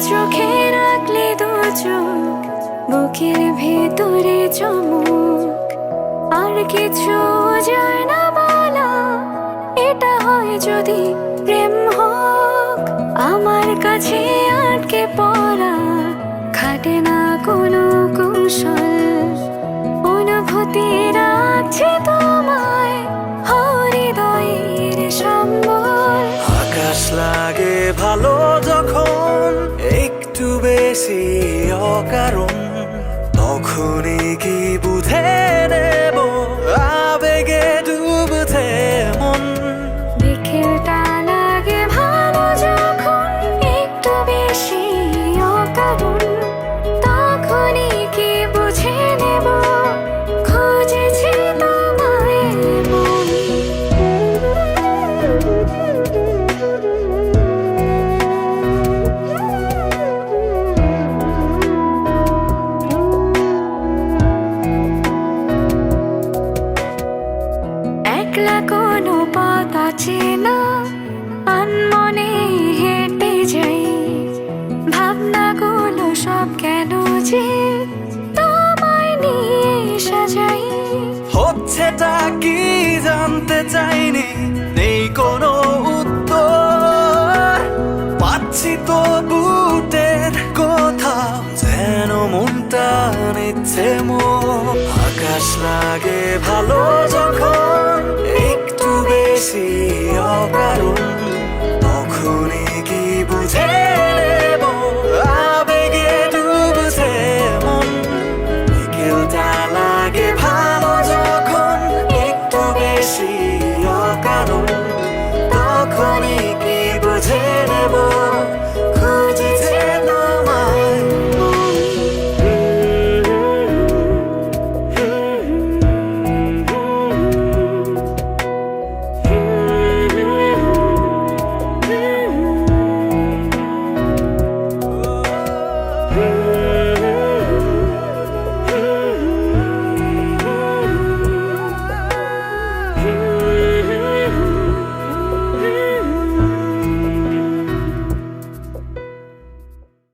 চোখে রাখলে দু চোখ, বুকের ভেতরে চমক, আর কিছু যায় না বলা। এটা হয় যদি প্রেম হোক, আমার কাছে আটকে পড়া, খাটে না কোনো কৌশল। অনুভূতি রাখছে তোমায়, হৃদয়ের সম্বল। আকাশ লাগে ভালো যখন একটু বেশি অকারণ, তখনই কি বুঝে নেব আবেগে ডুবছে মন। বিকেলটা লাগে ভালো যখন একটু বেশি অকারণ, তখনই কি বুঝে নেব খুঁজেছি তোমায় মন। একলা কোনো পথ আছে না, আনমনে হেঁটে যাই, ভাবনাগুলো সব কেন যে তোমায় নিয়ে সাজাই। হচ্ছেটা কি জানতে চাইনি, নেই কোনো উত্তর, পাচ্ছি তো বুটের কোথাও যেন মনটা নিচ্ছে মোর। আকাশ লাগে ভালো যখন একটু বেশি অকারণ,